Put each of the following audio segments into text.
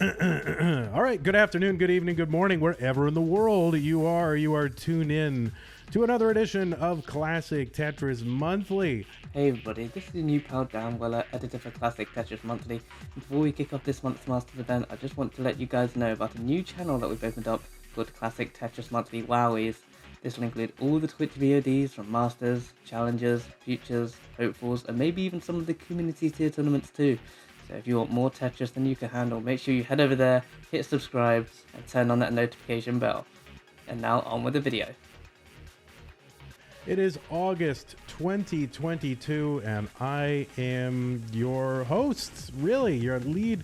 All right, good afternoon, good evening, good morning, wherever in the world you are. You are tuned in to another edition of Classic Tetris Monthly. Hey everybody, this is your new pal Dan Weller, editor for Classic Tetris Monthly. And before we kick off this month's Masters event, I just want to let you guys know about a new channel that we've opened up called Classic Tetris Monthly Wowies. This will include all the Twitch VODs from Masters, Challengers, Futures, Hopefuls, and maybe even some of the community tier tournaments too. So if you want more Tetris than you can handle, make sure you head over there, hit subscribe, and turn on that notification bell. And now on with the video. It is August 2022, and I am your host, really, your lead.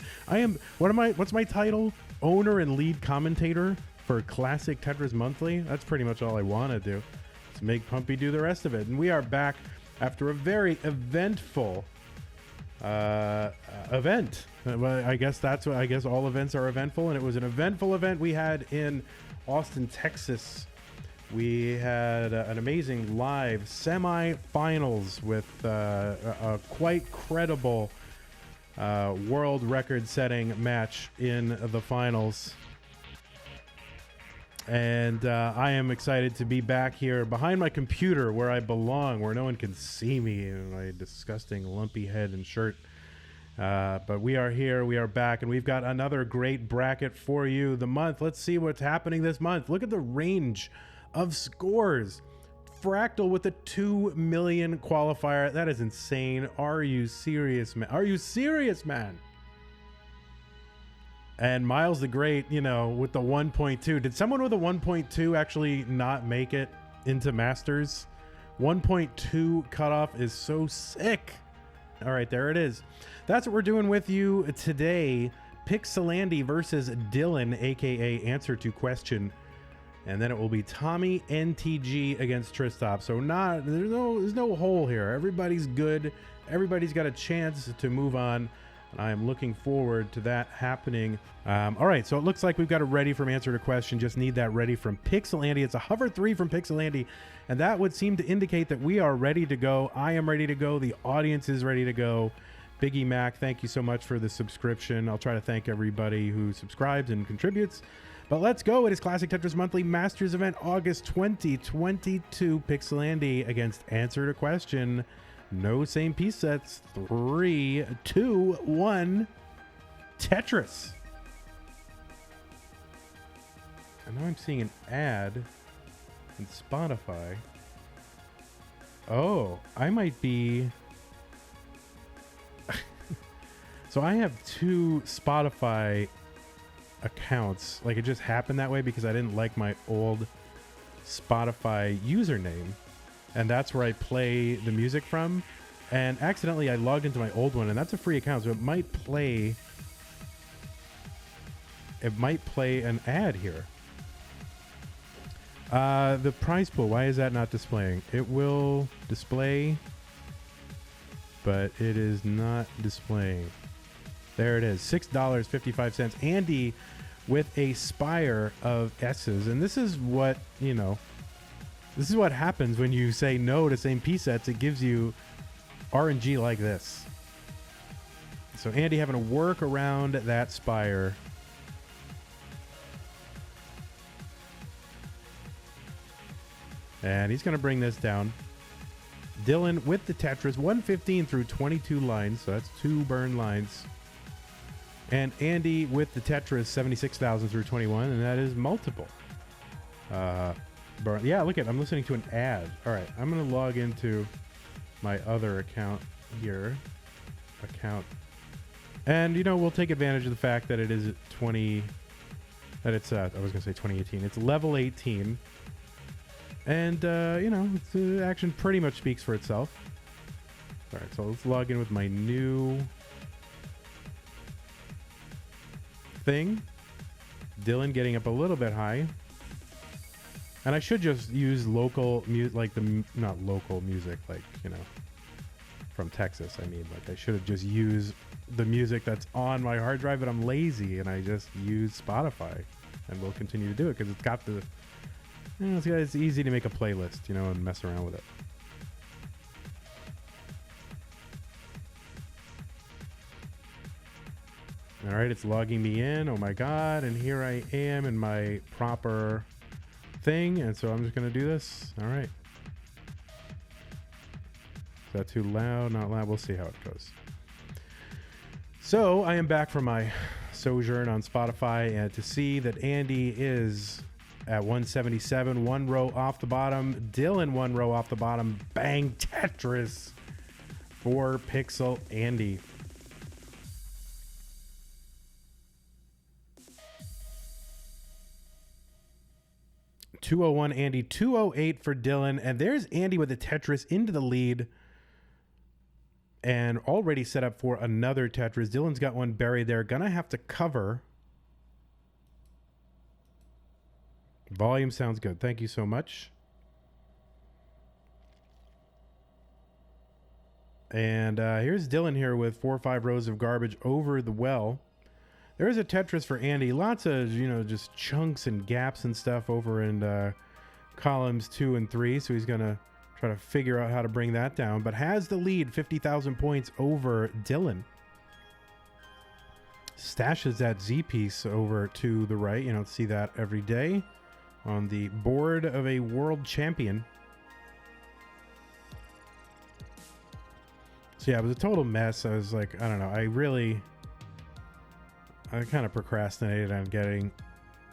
What's my title? Owner and lead commentator for Classic Tetris Monthly. That's pretty much all I want to do. Let's make Pumpy do the rest of it. And we are back after a very eventful event. Well, I guess all events are eventful, and it was an eventful event we had in Austin, Texas. We had an amazing live semi-finals with a quite credible world record-setting match in the finals. And I am excited to be back here behind my computer where I belong, where no one can see me in my disgusting lumpy head and shirt. But we are here, we are back, and we've got another great bracket for you. The month, let's see what's happening this month. Look at the range of scores. Fractal with a 2 million qualifier. That is insane. Are you serious, man? Are you serious, man? And Miles the Great, with the 1.2. Did someone with a 1.2 actually not make it into Masters? 1.2 cutoff is so sick. All right, there it is. That's what we're doing with you today. Pixelandi versus Dillan, aka Answer to Question. And then it will be Tommy NTG against Tristop. So there's no hole here. Everybody's good. Everybody's got a chance to move on. And I am looking forward to that happening. All right, so it looks like we've got it ready from Answer to Question. Just need that ready from Pixelandi. It's a hover 3 from Pixelandi. And that would seem to indicate that we are ready to go. I am ready to go. The audience is ready to go. Biggie Mac, thank you so much for the subscription. I'll try to thank everybody who subscribes and contributes. But let's go. It is Classic Tetris Monthly Masters event, August 2022. Pixelandi against Answer to Question. No same piece sets. 3, 2, 1. Tetris. And now I'm seeing an ad in Spotify. Oh, I might be... So I have 2 Spotify accounts. Like, it just happened that way because I didn't like my old Spotify username, and that's where I play the music from. And accidentally I logged into my old one, and that's a free account, so it might play an ad here. The prize pool, why is that not displaying? It will display, but it is not displaying. There it is, $6.55. Andy with a spire of S's. And this is what, this is what happens when you say no to same piece sets. It gives you RNG like this. So Andy having to work around that spire. And he's going to bring this down. Dillan with the Tetris, 115 through 22 lines. So that's 2 burn lines. And Andy with the Tetris, 76,000 through 21, and that is multiple. Yeah, look I'm listening to an ad. All right, I'm going to log into my other account here. And, we'll take advantage of the fact that it is 20... That it's, I was going to say 2018. It's level 18. And, the action pretty much speaks for itself. All right, so let's log in with my new... thing. Dillan getting up a little bit high, and I should just use local music, like not local music, like from Texas. I mean, like I should have just used the music that's on my hard drive, but I'm lazy and I just use Spotify, and we'll continue to do it because it's got the it's easy to make a playlist, and mess around with it. All right, it's logging me in. Oh my God. And here I am in my proper thing. And so I'm just going to do this. All right. Is that too loud? Not loud. We'll see how it goes. So I am back from my sojourn on Spotify and to see that Andy is at 177, 1 row off the bottom. Dylan 1 row off the bottom. Bang Tetris. 4 pixel Andy. $201 Andy, $208 for Dylan, and there's Andy with the Tetris into the lead and already set up for another Tetris. Dylan's got one buried there. Gonna have to cover. Volume sounds good. Thank you so much. And here's Dylan here with 4 or 5 rows of garbage over the well. There's a Tetris for Andy. Lots of, just chunks and gaps and stuff over in columns 2 and 3. So he's going to try to figure out how to bring that down. But has the lead, 50,000 points over Dylan. Stashes that Z piece over to the right. You don't see that every day on the board of a world champion. So yeah, it was a total mess. I was like, I don't know. I kind of procrastinated on getting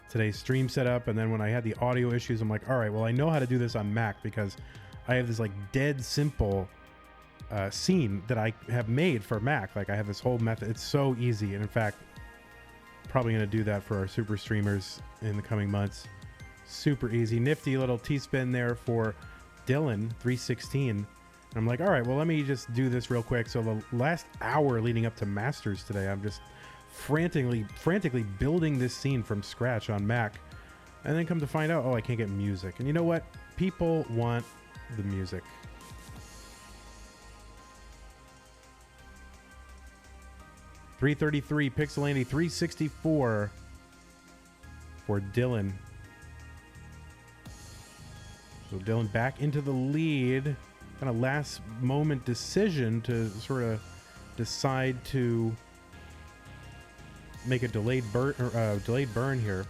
today's stream set up. And then when I had the audio issues, I'm like, all right, well, I know how to do this on Mac because I have this like dead simple scene that I have made for Mac. Like I have this whole method. It's so easy. And in fact, probably going to do that for our super streamers in the coming months. Super easy. Nifty little T-spin there for Dylan, 316. And I'm like, all right, well, let me just do this real quick. So the last hour leading up to Masters today, I'm just frantically building this scene from scratch on Mac, and then come to find out, oh, I can't get music. And you know what? People want the music. $333 Pixel Andy, $364 for Dylan. So Dylan back into the lead. Kind of last moment decision to sort of decide to make a delayed burn here.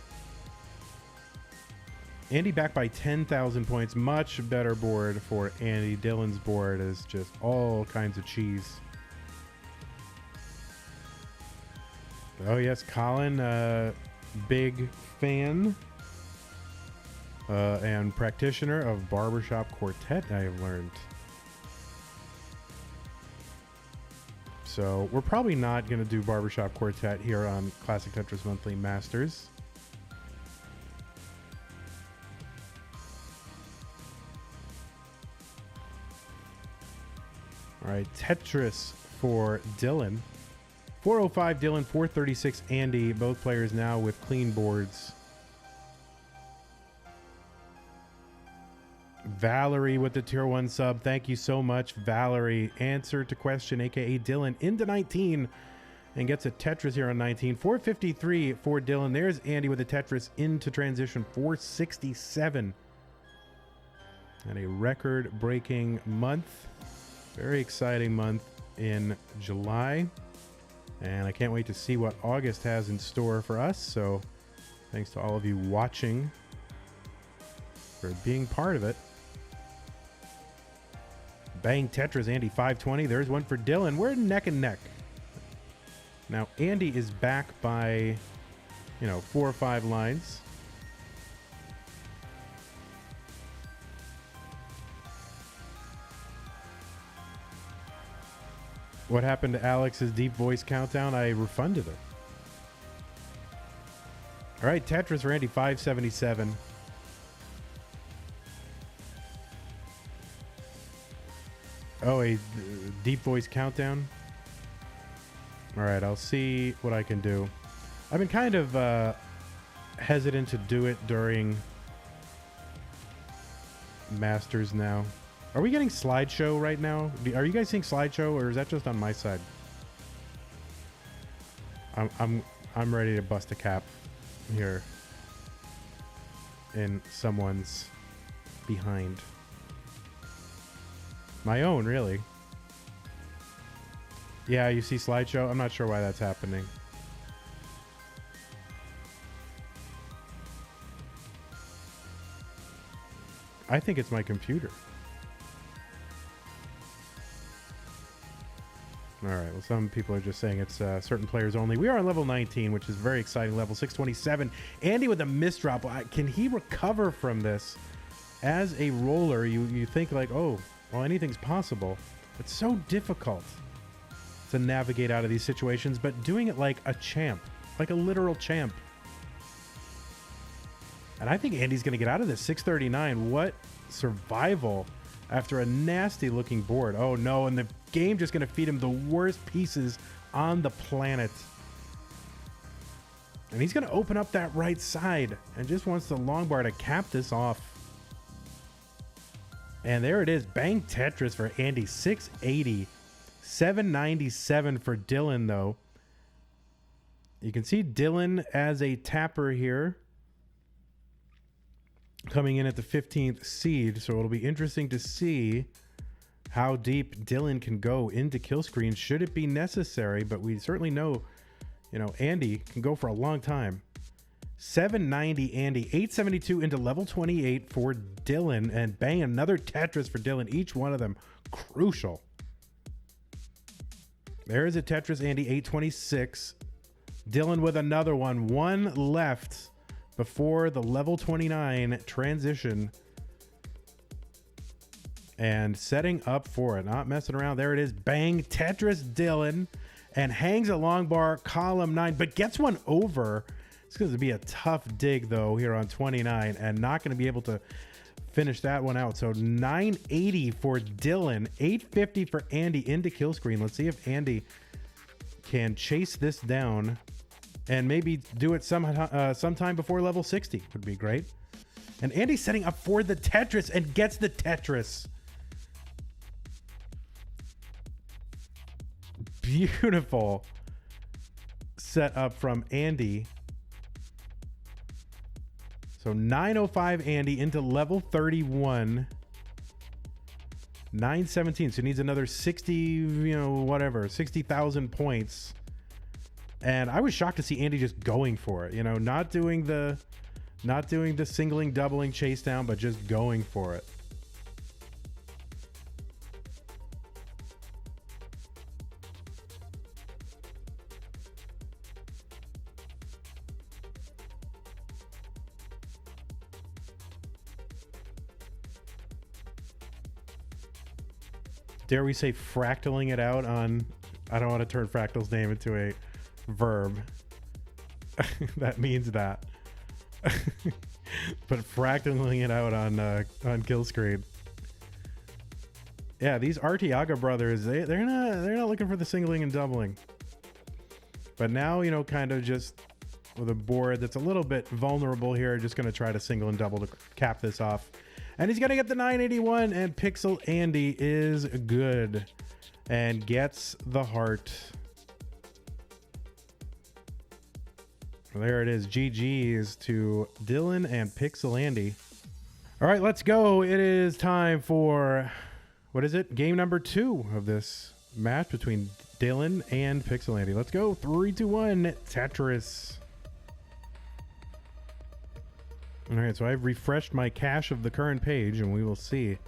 Andy back by 10,000 points. Much better board for Andy. Dylan's board is just all kinds of cheese. Oh yes, Colin, big fan and practitioner of barbershop quartet, I have learned. So we're probably not going to do barbershop quartet here on Classic Tetris Monthly Masters. All right, Tetris for Dylan. 405 Dylan, 436 Andy. Both players now with clean boards. Valerie with the tier 1 sub. Thank you so much, Valerie. Answer to question, aka Dylan, into 19 and gets a Tetris here on 19. 453 for Dylan. There's Andy with a Tetris into transition. 467. And a record-breaking month. Very exciting month in July. And I can't wait to see what August has in store for us. So thanks to all of you watching for being part of it. Bang Tetris, Andy 520. There's one for Dylan. We're neck and neck. Now Andy is back by, 4 or 5 lines. What happened to Alex's deep voice countdown? I refunded it. All right, Tetris for Andy 577. Oh, a deep voice countdown. All right, I'll see what I can do. I've been kind of hesitant to do it during Masters now. Are we getting slideshow right now? Are you guys seeing slideshow, or is that just on my side? I'm ready to bust a cap here in someone's behind. My own, really. Yeah, you see slideshow? I'm not sure why that's happening. I think it's my computer. All right, well, some people are just saying it's certain players only. We are on level 19, which is very exciting. Level 627. Andy with a misdrop. Can he recover from this? As a roller, you think like, oh, well, anything's possible. It's so difficult to navigate out of these situations, but doing it like a champ, like a literal champ. And I think Andy's going to get out of this. 639. What survival after a nasty looking board. Oh no, and the game just going to feed him the worst pieces on the planet. And he's going to open up that right side and just wants the long bar to cap this off. And there it is. Bang Tetris for Andy. 680. 797 for Dillan, though. You can see Dillan as a tapper here, coming in at the 15th seed. So it'll be interesting to see how deep Dillan can go into kill screen should it be necessary. But we certainly know, you know, Andy can go for a long time. 790 Andy, 872 into level 28 for Dillan, and bang, another Tetris for Dillan. Each one of them crucial. There is a Tetris, Andy, 826. Dillan with another one. One left before the level 29 transition. And setting up for it, not messing around. There it is. Bang, Tetris Dillan, and hangs a long bar, column 9, but gets one over. It's going to be a tough dig, though, here on 29, and not going to be able to finish that one out. So 980 for Dillan, 850 for Andy into kill screen. Let's see if Andy can chase this down and maybe do it sometime before level 60 would be great. And Andy's setting up for the Tetris and gets the Tetris. Beautiful set up from Andy. So 905 Andy into level 31. 917. So he needs another 60, you know, whatever, 60,000 points. And I was shocked to see Andy just going for it, you know, not doing the singling, doubling chase down, but just going for it. Dare we say fractaling it out on... I don't want to turn Fractal's name into a verb. That means that. But fractaling it out on kill screen. Yeah, these Artiaga brothers, they're not looking for the singling and doubling. But now, you know, kind of just with a board that's a little bit vulnerable here, just going to try to single and double to cap this off. And he's going to get the 981, and Pixel Andy is good and gets the heart. There it is. GG's to Dillan and Pixel Andy. All right, let's go. It is time for, what is it? Game number 2 of this match between Dillan and Pixel Andy. Let's go. 3, 2, 1, Tetris. All right, so I've refreshed my cache of the current page, and we will see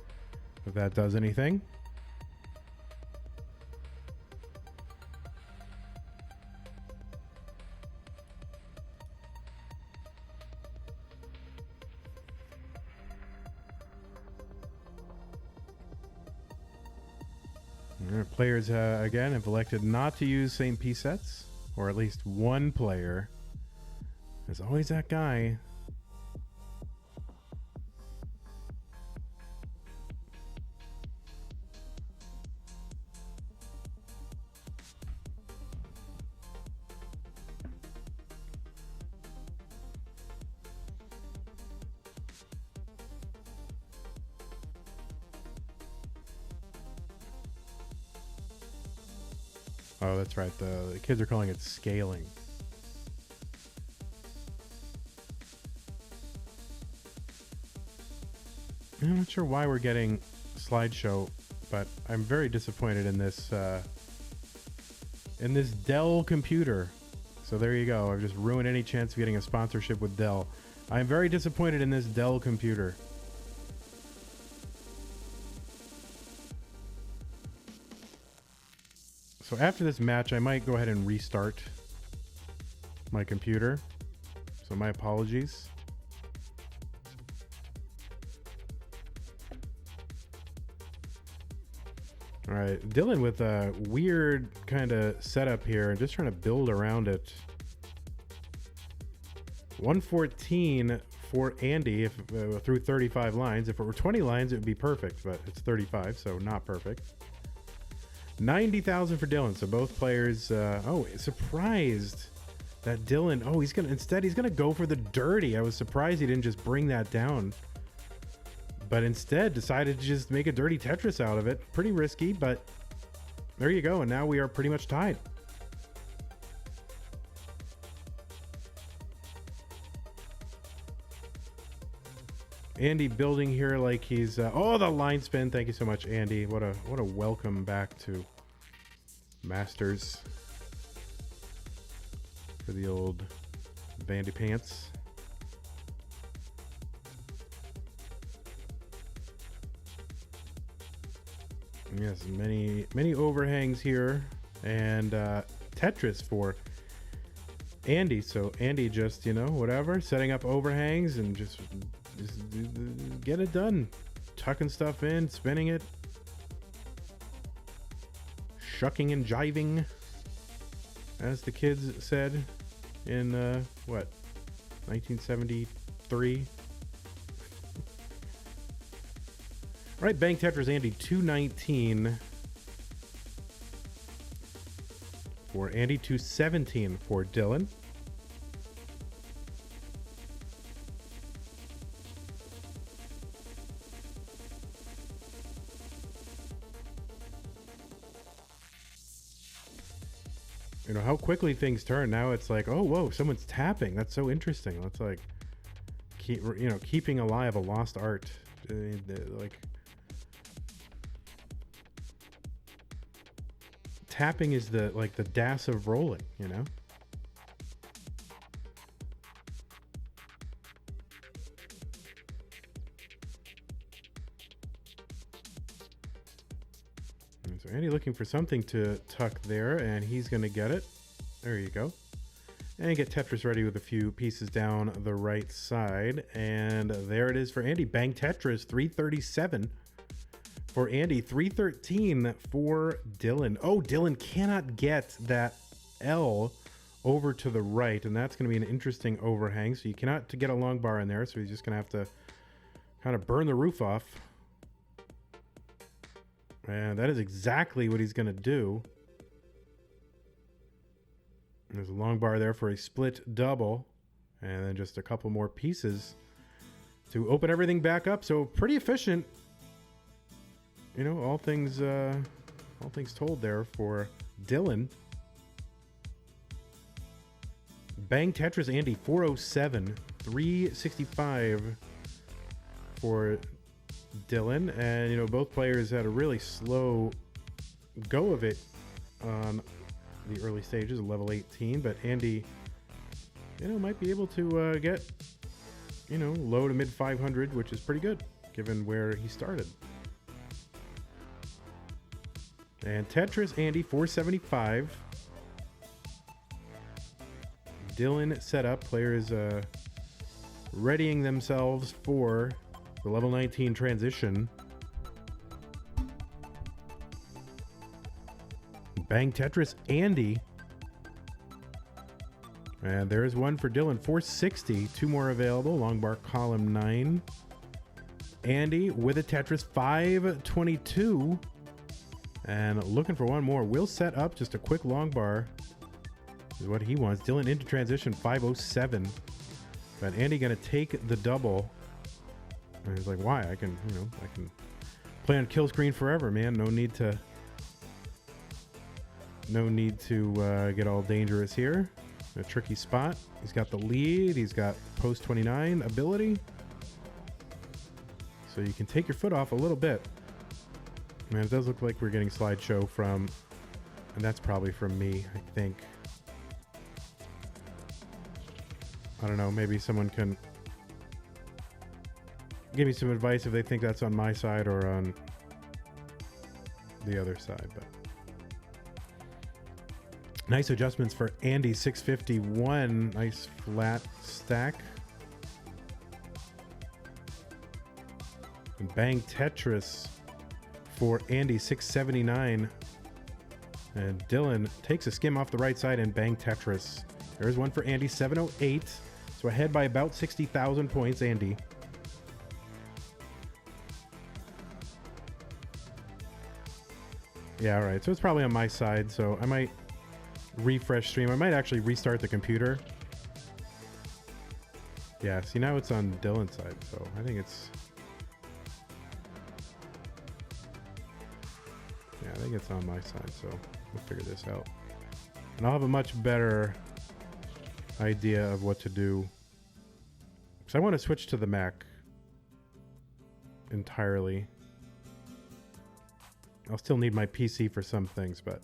if that does anything. Players, again, have elected not to use same piece sets, or at least one player. There's always that guy. Oh, that's right. The kids are calling it scaling. I'm not sure why we're getting slideshow, but I'm very disappointed in this Dell computer. So there you go. I've just ruined any chance of getting a sponsorship with Dell. I'm very disappointed in this Dell computer. So after this match, I might go ahead and restart my computer. So my apologies. All right, Dylan with a weird kind of setup here, just trying to build around it. 114 for Andy if through 35 lines. If it were 20 lines, it would be perfect, but it's 35, so not perfect. 90,000 for Dylan. So both players. Oh, surprised that Dylan. Oh, he's gonna go for the dirty. I was surprised he didn't just bring that down, but instead decided to just make a dirty Tetris out of it. Pretty risky, but there you go. And now we are pretty much tied. Andy building here like he's oh, the line spin. Thank you so much, Andy. What a welcome back to Masters for the old bandy pants. Yes, many overhangs here, and Tetris for Andy. So Andy just, you know, whatever, setting up overhangs and just get it done, tucking stuff in, spinning it, shucking and jiving, as the kids said in what, 1973. All right, Bang Tetris Andy 219 for Andy, 217 for Dylan. You know how quickly things turn. Now it's like, oh, whoa, someone's tapping. That's so interesting. That's like, keeping alive a lost art. Like, tapping is the DAS of rolling, you know? And so Andy looking for something to tuck there, and he's going to get it. There you go. And get Tetris ready with a few pieces down the right side. And there it is for Andy. Bang Tetris, 337 for Andy, 313 for Dylan. Oh, Dylan cannot get that L over to the right, and that's going to be an interesting overhang. So you cannot get a long bar in there, so he's just going to have to kind of burn the roof off. And that is exactly what he's going to do. There's a long bar there for a split double, and then just a couple more pieces to open everything back up. So pretty efficient. You know, all things told there for Dylan. Bang Tetris Andy 407, 365 for Dylan. And you know, both players had a really slow go of it on the early stages of level 18, but Andy, you know, might be able to get, you know, low to mid 500, which is pretty good given where he started. And Tetris Andy 475. Dylan set up. Players readying themselves for the level 19 transition. Bang Tetris Andy. And there's one for Dylan, 460. Two more available. Long bar column 9. Andy with a Tetris 522. And looking for one more. We'll set up just a quick long bar is what he wants. Dylan into transition 507. But Andy gonna take the double. And he's like, why? I can play on kill screen forever, man. No need to get all dangerous here. A tricky spot. He's got the lead. He's got post 29 ability. So you can take your foot off a little bit. Man, it does look like we're getting slideshow from, and that's probably from me, I think. I don't know, maybe someone can give me some advice if they think that's on my side or on the other side. But Nice adjustments for Andy 651. Nice flat stack. And bang Tetris for Andy 679. And Dylan takes a skim off the right side and bang Tetris. There's one for Andy 708. So ahead by about 60,000 points, Andy. Yeah, all right. So it's probably on my side. So I might refresh stream. I might actually restart the computer. Yeah, see, now it's on Dylan's side. So I think it's... Yeah, I think it's on my side. So we'll figure this out. And I'll have a much better idea of what to do. Because I want to switch to the Mac entirely. I'll still need my PC for some things, but...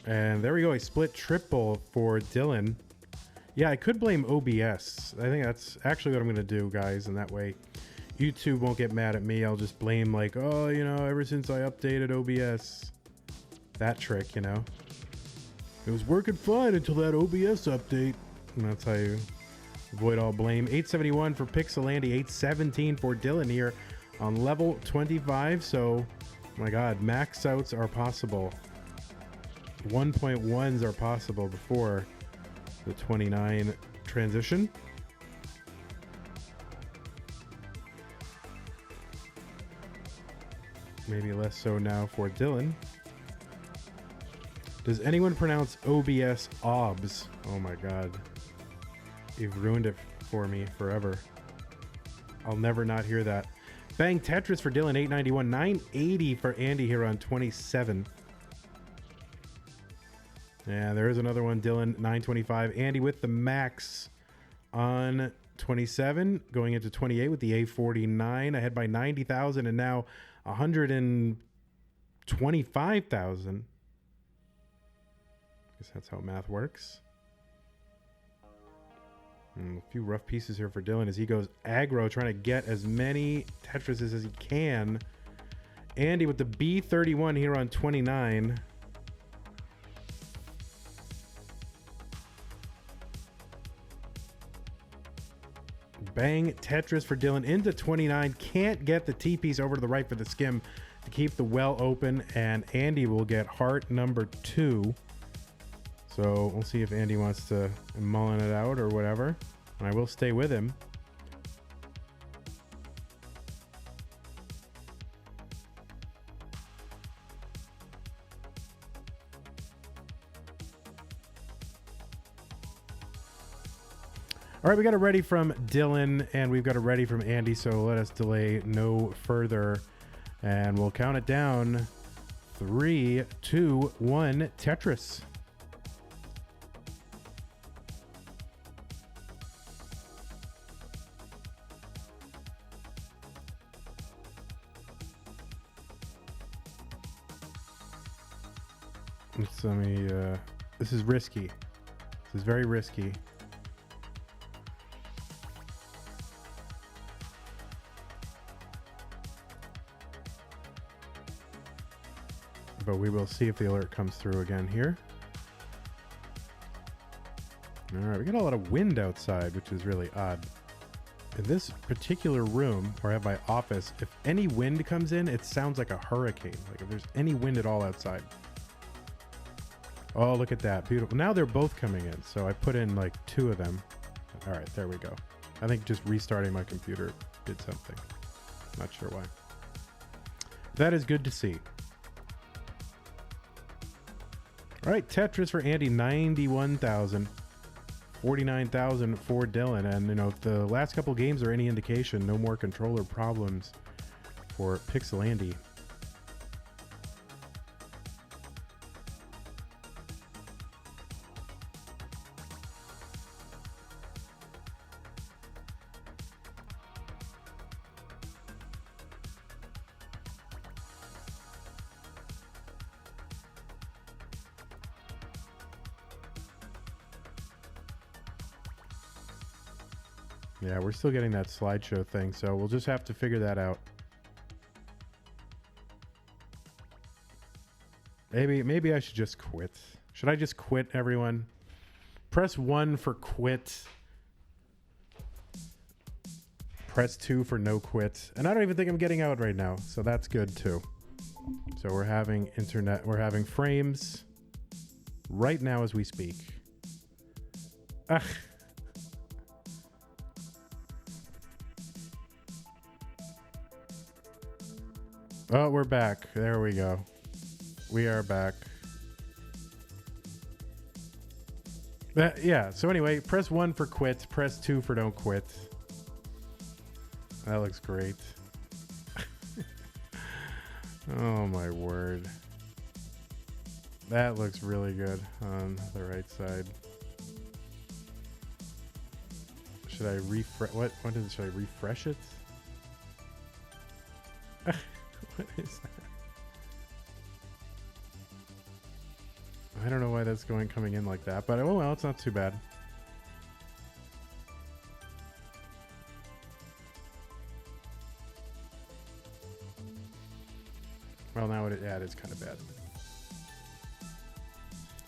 And there we go, a split triple for Dylan. Yeah, I could blame OBS. I think that's actually what I'm going to do, guys, and that way YouTube won't get mad at me. I'll just blame, like, oh, you know, ever since I updated OBS. That trick, you know. It was working fine until that OBS update. And that's how you avoid all blame. 871 for Pixelandy, 817 for Dylan here on level 25. So, my God, max outs are possible. 1.1s are possible before the 29 transition. Maybe less so now for Dylan. Does anyone pronounce OBS OBS? Oh my God. You've ruined it for me forever. I'll never not hear that. Bang Tetris for Dylan, 891. 980 for Andy here on 27. And there is another one, Dylan, 925. Andy with the max on 27, going into 28 with the A49, ahead by 90,000 and now 125,000. Guess that's how math works. And a few rough pieces here for Dylan as he goes aggro, trying to get as many Tetrises as he can. Andy with the B31 here on 29. Bang Tetris for Dylan into 29. Can't get the T-piece over to the right for the skim to keep the well open. And Andy will get heart number 2. So we'll see if Andy wants to mullen it out or whatever. And I will stay with him. All right, we got a ready from Dylan, and we've got a ready from Andy, so let us delay no further. And we'll count it down. 3, 2, 1, Tetris. This is risky. This is very risky. But we will see if the alert comes through again here. All right, we got a lot of wind outside, which is really odd. In this particular room, or at my office, if any wind comes in, it sounds like a hurricane. Like if there's any wind at all outside. Oh, look at that. Beautiful. Now they're both coming in. So I put in like 2 of them. All right, there we go. I think just restarting my computer did something. Not sure why. That is good to see. All right, Tetris for Andy, 91,000. 49,000 for Dylan. And, you know, if the last couple games are any indication, no more controller problems for Pixelandy. Yeah, we're still getting that slideshow thing, so we'll just have to figure that out. Maybe I should just quit. Should I just quit, everyone? Press 1 for quit. Press 2 for no quit. And I don't even think I'm getting out right now, so that's good too. So we're having internet, we're having frames right now as we speak. Ugh. Oh, we're back. There we go. We are back. Yeah, so anyway, press 1 for quit, press 2 for don't quit. That looks great. Oh my word. That looks really good on the right side. Should I refresh? What is it? Should I refresh it? What is that? I don't know why that's coming in like that, but oh well, it's not too bad. Well, now it is kind of bad.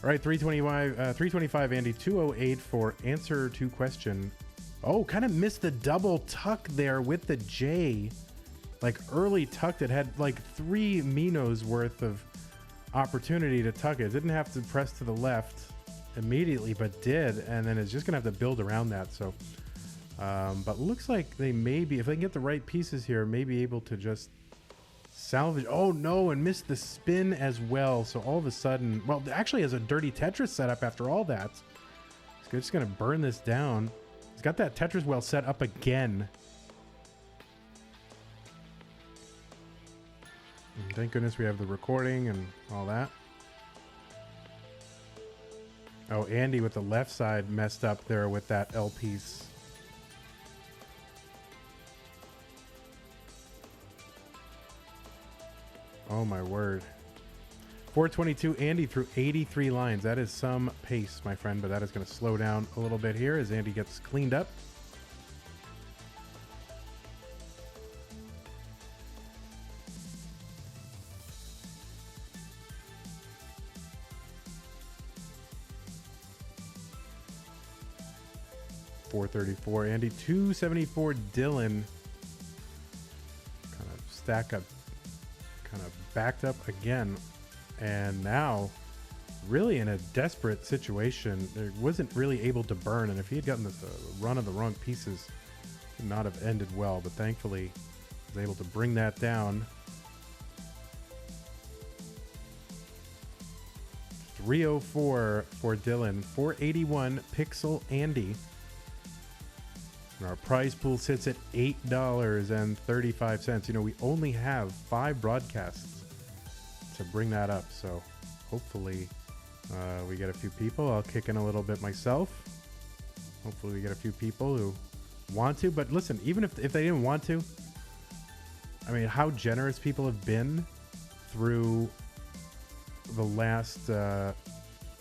All right, 325 Andy, 208 for answer to question. Oh, kind of missed the double tuck there with the J. Like early tucked it, had like 3 Minos worth of opportunity to tuck it. Didn't have to press to the left immediately, but did, and then it's just gonna have to build around that. So but looks like they may be, if they can get the right pieces here, may be able to just salvage. Oh no, and missed the spin as well. So all of a sudden, well, actually has a dirty Tetris setup after all that. He's just gonna burn this down. He's got that Tetris well set up again. And thank goodness we have the recording and all that. Oh, Andy with the left side messed up there with that L piece. Oh my word. 422, Andy through 83 lines. That is some pace, my friend, but that is going to slow down a little bit here as Andy gets cleaned up. $434, Andy. 274, Dylan. Kind of stack up, kind of backed up again. And now, really in a desperate situation, it wasn't really able to burn. And if he had gotten the run of the wrong pieces, it would not have ended well. But thankfully, he was able to bring that down. 304 for Dylan. 481, Pixel Andy. And our prize pool sits at $8.35. You know, we only have 5 broadcasts to bring that up, so hopefully we get a few people. I'll kick in a little bit myself. Hopefully we get a few people who want to, but listen, even if they didn't want to, I mean, how generous people have been through the last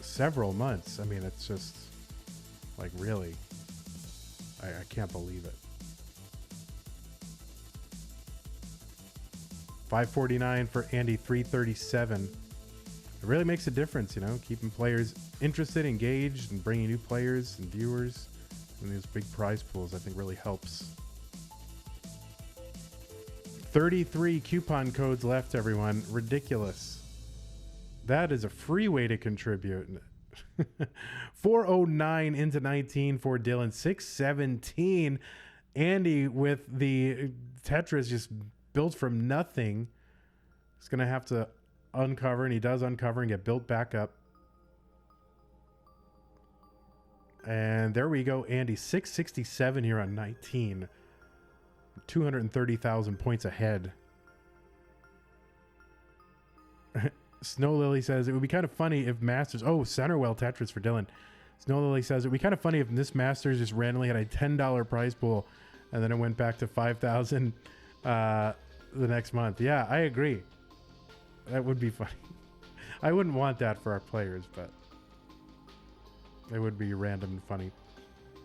several months. I mean, it's just like, really, I can't believe it. 549 for Andy, 337. It really makes a difference, you know, keeping players interested, engaged, and bringing new players and viewers. And these big prize pools, I think, really helps. 33 coupon codes left, everyone. Ridiculous. That is a free way to contribute. 409 into 19 for Dylan. 617. Andy with the Tetris just built from nothing. He's going to have to uncover, and he does uncover and get built back up. And there we go, Andy. 667 here on 19. 230,000 points ahead. Snow Lily says, it would be kind of funny if Masters... Oh, Centerwell Tetris for Dylan. Snow Lily says, it would be kind of funny if this Masters just randomly had a $10 prize pool, and then it went back to 5,000 the next month. Yeah, I agree. That would be funny. I wouldn't want that for our players, but it would be random and funny.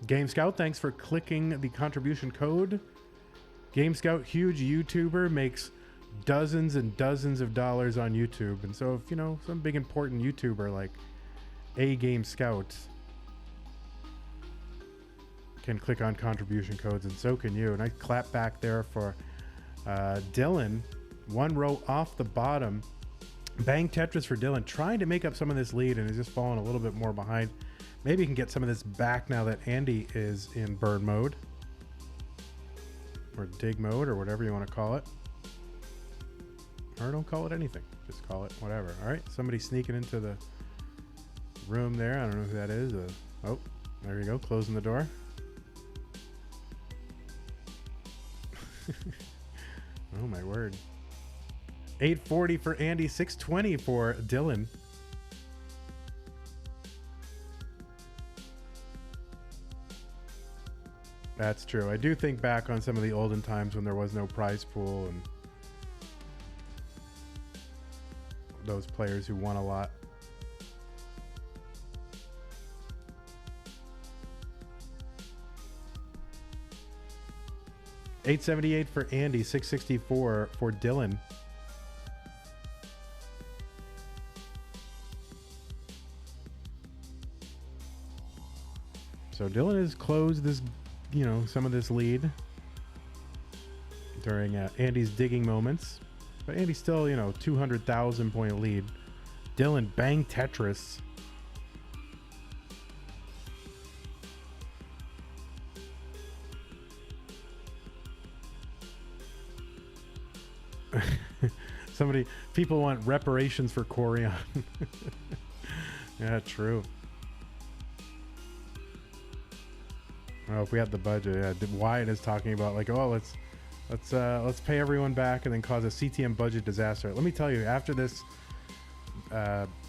Game Scout, thanks for clicking the contribution code. Game Scout, huge YouTuber, makes dozens and dozens of dollars on YouTube. And so if, you know, some big important YouTuber like A Game Scout can click on contribution codes, and so can you. And I clap back there for Dillan, one row off the bottom. Bang Tetris for Dillan, trying to make up some of this lead, and is just falling a little bit more behind. Maybe he can get some of this back now that Andy is in burn mode, or dig mode, or whatever you want to call it. Or don't call it anything, just call it whatever. All right, somebody sneaking into the room there. I don't know who that is. Oh, there you go, closing the door. Oh my word. 840 for Andy, 620 for Dillan. That's true. I do think back on some of the olden times when there was no prize pool and those players who won a lot. $878 for Andy, $664 for Dillan. So Dillan has closed this, you know, some of this lead during Andy's digging moments. But Andy's still, you know, 200,000 point lead. Dillan, bang Tetris. People want reparations for Corian. Yeah, true. Oh, if we had the budget, yeah. Wyatt is talking about like, oh, let's pay everyone back and then cause a CTM budget disaster. Let me tell you, after this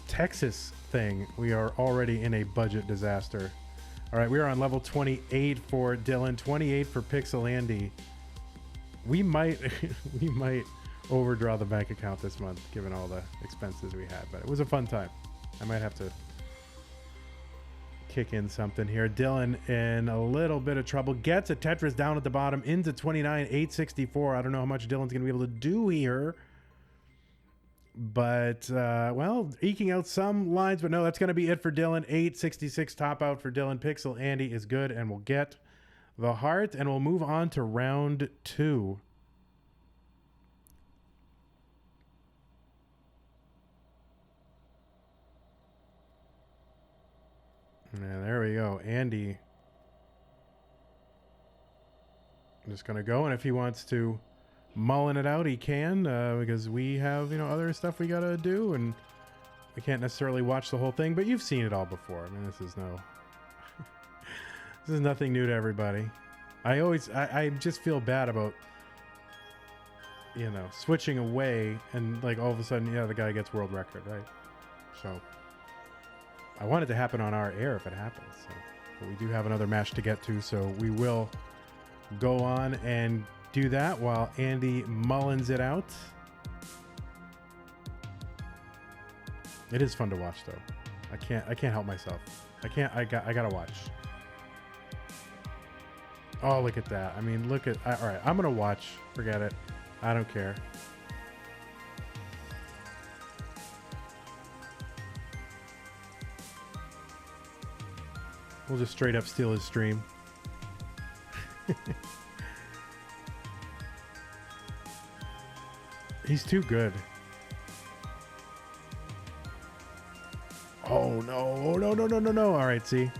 Texas thing, we are already in a budget disaster. All right, we are on level 28 for Dillan, 28 for Pixel Andy. We might overdraw the bank account this month, given all the expenses we had, but it was a fun time. I might have to kick in something here. Dillan in a little bit of trouble, gets a Tetris down at the bottom into 29, 864. I don't know how much Dillan's gonna be able to do here, but well, eking out some lines, but no, that's gonna be it for Dillan. 866 top out for Dillan. Pixel Andy is good and will get the heart, and we'll move on to round 2. Yeah, there we go. Andy. I'm just going to go, and if he wants to mullen it out, he can, because we have, you know, other stuff we got to do, and we can't necessarily watch the whole thing, but you've seen it all before. I mean, this is no... this is nothing new to everybody. I just feel bad about, you know, switching away, and, like, all of a sudden, yeah, the guy gets world record, right? So... I want it to happen on our air if it happens. So. But we do have another match to get to, so we will go on and do that while Andy mullins it out. It is fun to watch, though. I can't help myself. I gotta watch. Oh, look at that. I mean, look at... all right, I'm gonna watch. Forget it. I don't care. We'll just straight up steal his stream. He's too good. Oh no, oh no, no, no, no, no. All right, see.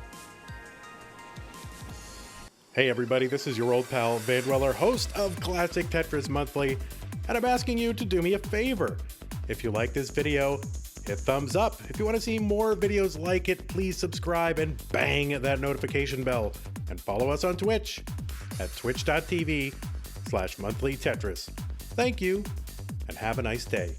Hey everybody, this is your old pal vandweller, host of Classic Tetris Monthly, and I'm asking you to do me a favor. If you like this video, hit thumbs up. If you want to see more videos like it, please subscribe and bang that notification bell. And follow us on Twitch at twitch.tv/monthlytetris. Thank you, and have a nice day.